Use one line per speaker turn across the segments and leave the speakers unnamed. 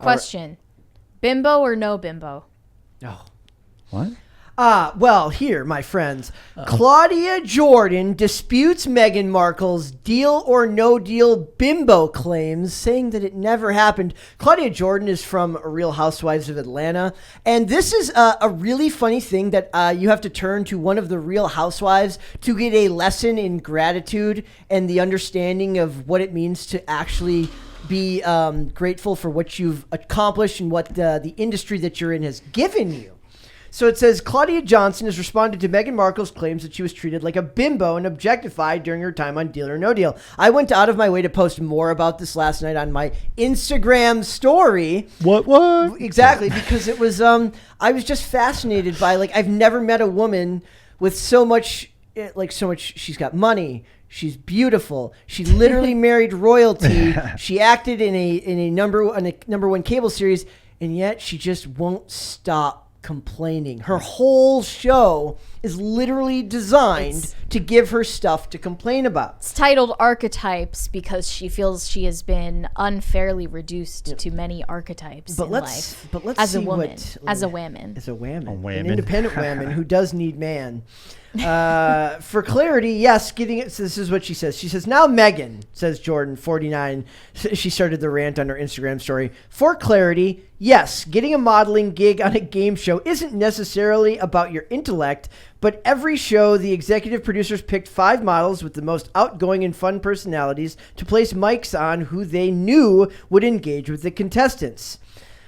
Question. Bimbo or no bimbo?
Oh.
What?
Well, here, my friends. Claudia Jordan disputes Meghan Markle's deal or no deal bimbo claims, saying that it never happened. Claudia Jordan is from Real Housewives of Atlanta. And this is a really funny thing that you have to turn to one of the Real Housewives to get a lesson in gratitude and the understanding of what it means to actually be grateful for what you've accomplished and what the industry that you're in has given you. So it says, Claudia Johnson has responded to Meghan Markle's claims that she was treated like a bimbo and objectified during her time on Deal or No Deal. I went out of my way to post more about this last night on my Instagram story.
What?
Exactly, because it was, I was just fascinated by, I've never met a woman with so much, she's got money. She's beautiful. She literally married royalty. She acted in a number one cable series, and yet she just won't stop complaining. Her whole show is literally designed to give her stuff to complain about.
It's titled Archetypes because she feels she has been unfairly reduced to many archetypes in life.
But let's
as
see
a woman,
what
as a woman,
an independent woman who does need man. For clarity, yes, getting it. So this is what she says. She says, now Meghan, says Jordan, 49. She started the rant on her Instagram story. For clarity, yes, getting a modeling gig on a game show isn't necessarily about your intellect, but every show, the executive producers picked 5 models with the most outgoing and fun personalities to place mics on who they knew would engage with the contestants.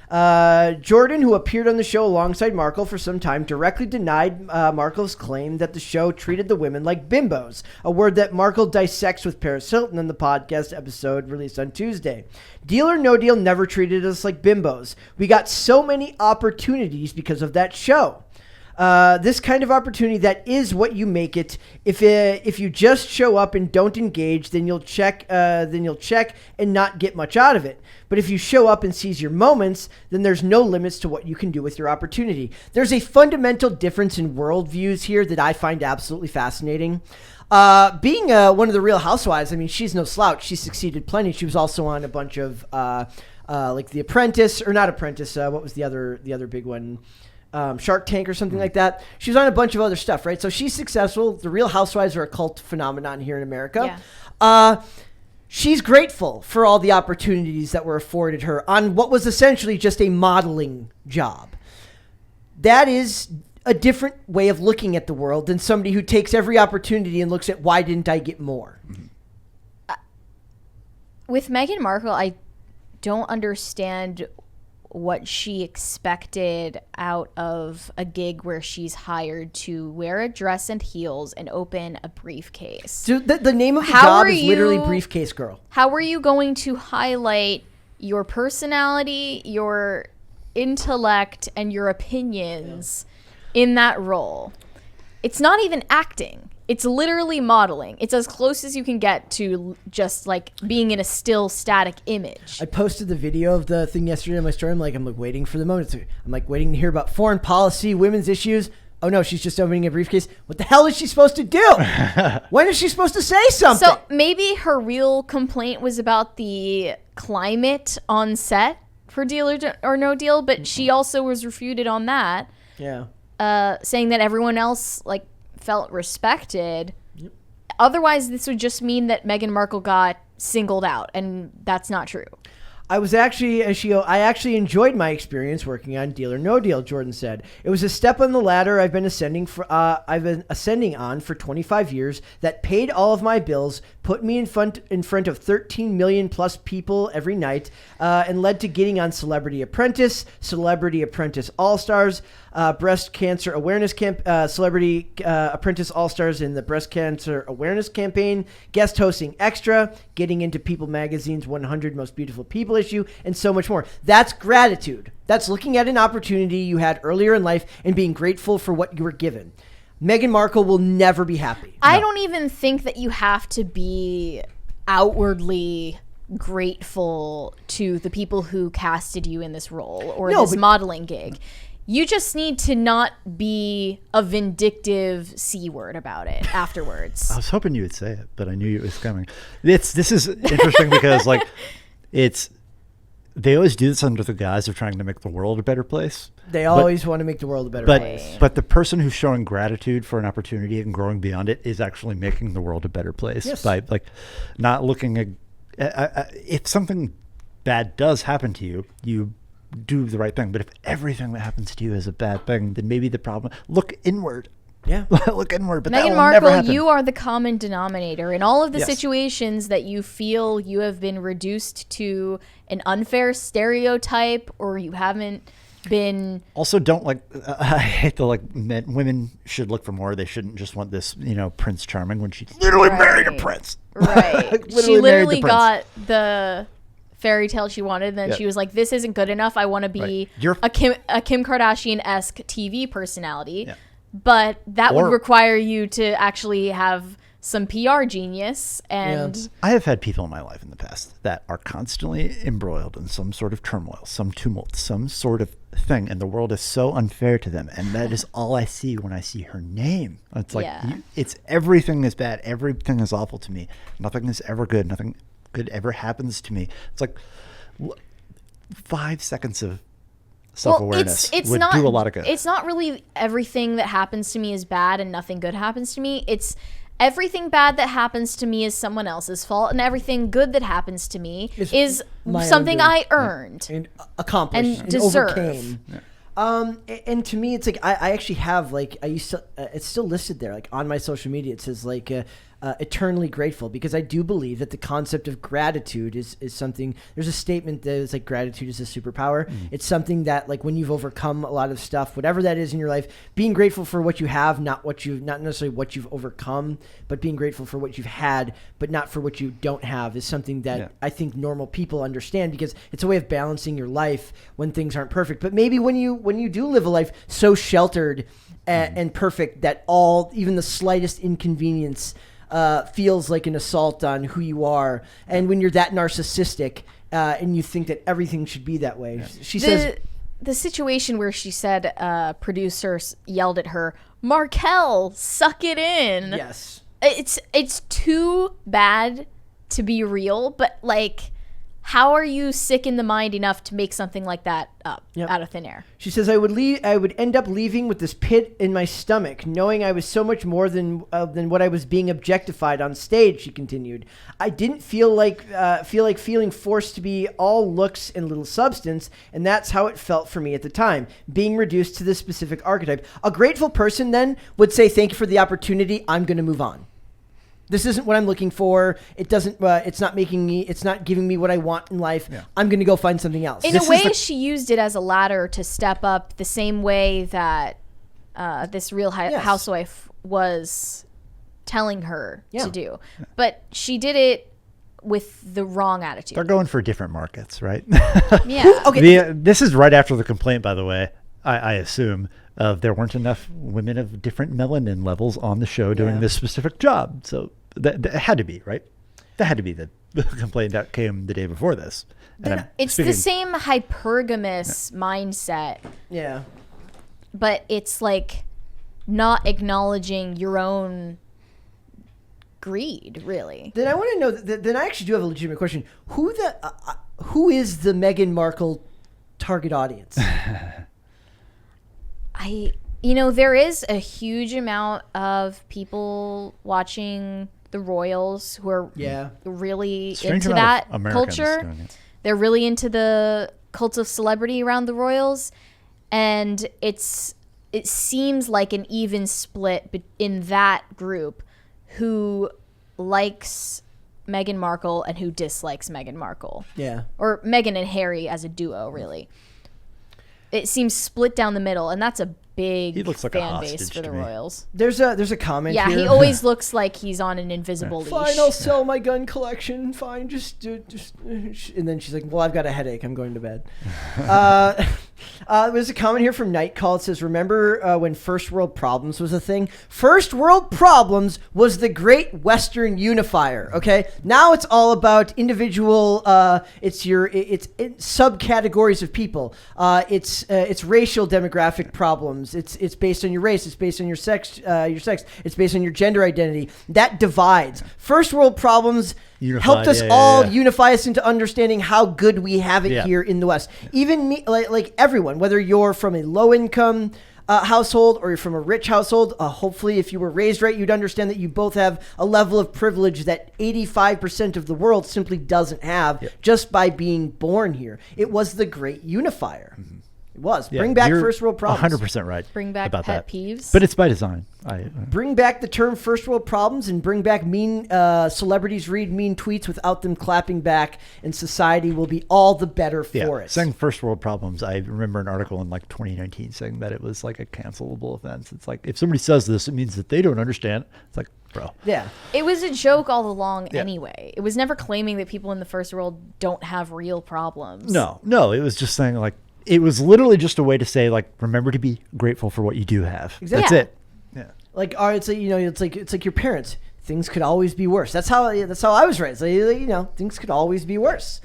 Jordan, who appeared on the show alongside Markle for some time, directly denied Markle's claim that the show treated the women like bimbos, a word that Markle dissects with Paris Hilton in the podcast episode released on Tuesday. Deal or No Deal never treated us like bimbos. We got so many opportunities because of that show. This kind of opportunity, that is what you make it. If you just show up and don't engage, then you'll check and not get much out of it. But if you show up and seize your moments, then there's no limits to what you can do with your opportunity. There's a fundamental difference in worldviews here that I find absolutely fascinating. Being one of the Real Housewives, I mean, she's no slouch. She succeeded plenty. She was also on a bunch of like The Apprentice, or not Apprentice. What was the other big one? Shark Tank or something like that. She was on a bunch of other stuff, right? So she's successful. The Real Housewives are a cult phenomenon here in America. Yeah. She's grateful for all the opportunities that were afforded her on what was essentially just a modeling job. That is a different way of looking at the world than somebody who takes every opportunity and looks at, why didn't I get more?
With Meghan Markle, I don't understand what she expected out of a gig where she's hired to wear a dress and heels and open a briefcase.
So the name of the job is literally Briefcase Girl.
How are you going to highlight your personality, your intellect, and your opinions in that role? It's not even acting. It's literally modeling. It's as close as you can get to just like being in a still static image.
I posted the video of the thing yesterday on my story. I'm like waiting for the moment. I'm like waiting to hear about foreign policy, women's issues. Oh no, she's just opening a briefcase. What the hell is she supposed to do? When is she supposed to say something?
So maybe her real complaint was about the climate on set for Deal or No Deal, but she also was refuted on that.
Yeah.
Saying that everyone else felt respected. Yep. Otherwise, this would just mean that Meghan Markle got singled out, and that's not true.
I actually enjoyed my experience working on Deal or No Deal, Jordan said. It was a step on the ladder I've been ascending on for 25 years that paid all of my bills, put me in front of 13 million plus people every night, and led to getting on Celebrity Apprentice All-Stars, breast cancer awareness Celebrity Apprentice All-Stars in the breast cancer awareness campaign, guest hosting Extra, getting into People Magazine's 100 Most Beautiful People issue, and so much more. That's gratitude. That's looking at an opportunity you had earlier in life and being grateful for what you were given. Meghan Markle will never be happy.
I don't even think that you have to be outwardly grateful to the people who casted you in this role or this modeling gig. You just need to not be a vindictive C word about it afterwards.
I was hoping you would say it, but I knew it was coming. This is interesting because it's they always do this under the guise of trying to make the world a better place.
They always want to make the world a better place.
But the person who's showing gratitude for an opportunity and growing beyond it is actually making the world a better place by like not looking at if something bad does happen to you, you do the right thing. But if everything that happens to you is a bad thing, then maybe the problem. Look inward.
Yeah,
look inward. But
Meghan
that will never
Markle,
happen.
you are the common denominator in all of the
Yes.
situations that you feel you have been reduced to an unfair stereotype, or you haven't been.
Also, don't I hate the women should look for more. They shouldn't just want this, Prince Charming when she literally married a prince.
Right.
Literally
She
married
literally
the prince.
got the fairy tale she wanted, and then
Yeah.
she was like, this isn't good enough. I want to be
You're-
a Kim Kardashian-esque TV personality.
Yeah.
But that would
Or-
require you to actually have some PR genius. And
I have had people in my life in the past that are constantly embroiled in some sort of turmoil, some tumult, some sort of thing, and the world is so unfair to them. And that is all I see when I see her name. It's like, it's everything is bad. Everything is awful to me. Nothing is ever good. Nothing good ever happens to me. It's like 5 seconds of self-awareness would do a lot of good.
It's not really everything that happens to me is bad and nothing good happens to me. It's everything bad that happens to me is someone else's fault, and everything good that happens to me is something I earned
and accomplished and
deserve.
overcame. And to me, it's like I actually have I used to. It's still listed there, on my social media. It says eternally grateful, because I do believe that the concept of gratitude is something. There's a statement that is gratitude is a superpower. It's something that when you've overcome a lot of stuff, whatever that is in your life, being grateful for what you have, not necessarily what you've overcome, but being grateful for what you've had, but not for what you don't have, is something that I think normal people understand, because it's a way of balancing your life when things aren't perfect. But maybe when you do live a life so sheltered and perfect that even the slightest inconvenience feels like an assault on who you are, and when you're that narcissistic and you think that everything should be that way. She says
the situation where she said producers yelled at her, Markle, suck it in.
Yes,
it's too bad to be real, but how are you sick in the mind enough to make something like that up out of thin air? She
says, I would end up leaving with this pit in my stomach, knowing I was so much more than what I was being objectified on stage. She continued, I didn't feel like feeling forced to be all looks and little substance, and that's how it felt for me at the time, being reduced to this specific archetype. A grateful person then would say, thank you for the opportunity. I'm going to move on. This isn't what I'm looking for. It doesn't. It's not giving me what I want in life. Yeah. I'm going to go find something else.
In a way, she used it as a ladder to step up, the same way that this Real Housewife was telling her to do. But she did it with the wrong attitude.
They're going for different markets, right?
Yeah.
Okay.
This is right after the complaint, by the way, I assume, there weren't enough women of different melanin levels on the show doing this specific job. So that had to be, right? That had to be the complaint that came the day before this.
It's the same hypergamous mindset.
Yeah.
But it's not acknowledging your own greed, really.
Then I want to know, then I actually do have a legitimate question. Who is the Meghan Markle target audience?
There is a huge amount of people watching the royals who are really into that culture. They're really into the cult of celebrity around the royals, and it seems like an even split in that group who likes Meghan Markle and who dislikes Meghan Markle.
Yeah.
Or Meghan and Harry as a duo, really. It seems split down the middle, and that's a big fan base for the royals.
There's a comment here.
Yeah, he always looks like he's on an invisible leash.
Fine, I'll sell my gun collection. Fine, just. And then she's like, well, I've got a headache. I'm going to bed. There's a comment here from Night Call. It says, remember when First World Problems was a thing? First World Problems was the great Western unifier, okay? Now it's all about individual, it's subcategories of people. It's racial demographic problems. It's based on your race. It's based on your sex. It's based on your gender identity. That divides. First World Problems helped us unify us into understanding how good we have it here in the West. Even me, like everyone, whether you're from a low income household or you're from a rich household, hopefully if you were raised right, you'd understand that you both have a level of privilege that 85% of the world simply doesn't have just by being born here. It was the great unifier. Mm-hmm. It was. Bring back first world problems.
100% right.
Bring back
about
pet
that.
peeves.
But it's by design.
Bring back the term first world problems and bring back mean celebrities read mean tweets without them clapping back, and society will be all the better for it.
Saying first world problems, I remember an article in like 2019 saying that it was like a cancelable offense. It's like if somebody says this, it means that they don't understand. It's like, bro.
Yeah.
It was a joke all along anyway. It was never claiming that people in the first world don't have real problems.
No, it was just saying like, it was literally just a way to say, like, remember to be grateful for what you do have.
Exactly.
That's it. Yeah.
Like, it's like, it's like your parents. Things could always be worse. That's how I was raised. Like, things could always be worse.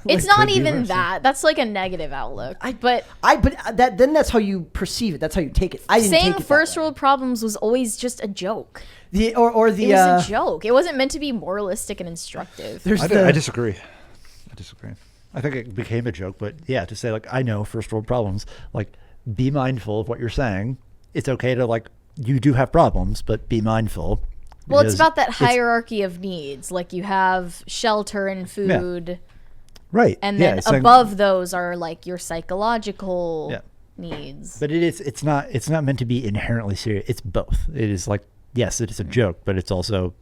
It's not even that. That's like a negative outlook. But
that's how you perceive it. That's how you take it. I didn't
saying
take it
first world problems was always just a joke.
It
was a joke. It wasn't meant to be moralistic and instructive.
I disagree. I think it became a joke, but to say like, I know first world problems, like be mindful of what you're saying. It's okay to like, you do have problems, but be mindful.
Well, it's about that hierarchy of needs. Like you have shelter and food.
Yeah. Right.
And then above those are like your psychological needs.
But it's not meant to be inherently serious. It's both. It is like, yes, it is a joke, but it's also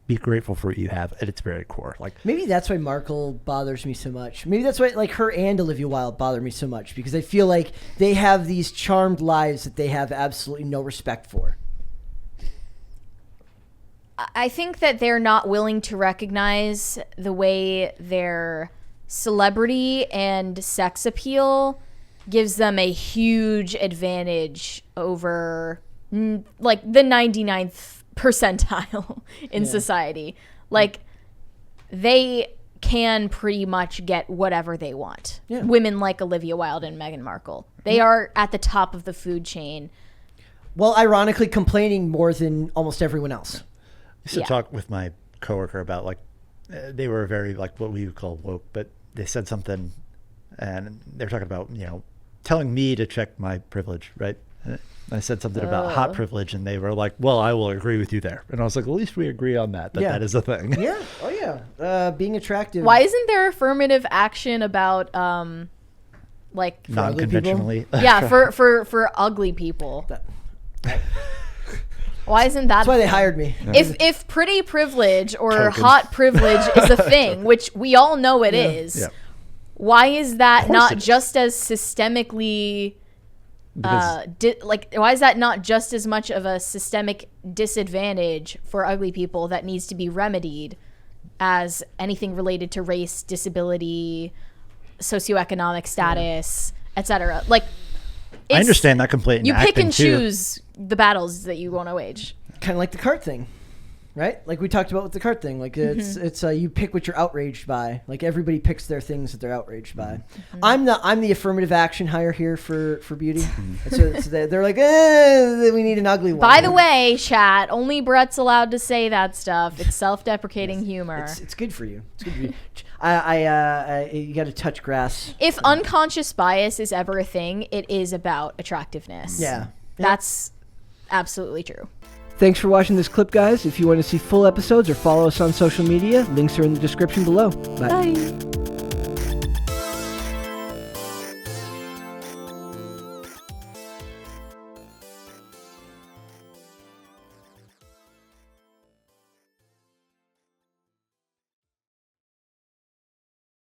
be grateful for what you have at its very core. Like
maybe that's why Markle bothers me so much. Maybe that's why like her and Olivia Wilde bother me so much, because I feel like they have these charmed lives that they have absolutely no respect for.
I think that they're not willing to recognize the way their celebrity and sex appeal gives them a huge advantage over like the 99th percentile in society. Like they can pretty much get whatever they want. Women like Olivia Wilde and Meghan Markle, they are at the top of the food chain,
well, ironically complaining more than almost everyone else.
I used to talk with my coworker about like they were very like what we would call woke, but they said something and they were talking about telling me to check my privilege, right? I said something about hot privilege, and they were like, well, I will agree with you there. And I was like, at least we agree on that that is a thing.
Yeah. Oh, yeah. Being attractive.
Why isn't there affirmative action about, like...
non-conventionally?
Yeah, for ugly people. Why isn't that?
That's why they hired me.
If pretty privilege or hot privilege is a thing, which we all know it is, why is that not just as systemically... why is that not just as much of a systemic disadvantage for ugly people that needs to be remedied as anything related to race, disability, socioeconomic status, etc.? Like,
I understand that complaint.
You pick and choose the battles that you want to wage.
Kind of like the cart thing, right? Like we talked about with the cart thing. Like it's you pick what you're outraged by. Like everybody picks their things that they're outraged by. I'm the affirmative action hire here for beauty. So they're like, we need an ugly one.
By the way, chat, only Brett's allowed to say that stuff. It's self-deprecating humor.
It's good for you. It's good for you. You got to touch grass.
If unconscious bias is ever a thing, it is about attractiveness.
Yeah.
That's absolutely true.
Thanks for watching this clip, guys. If you want to see full episodes or follow us on social media, links are in the description below. Bye.
Bye.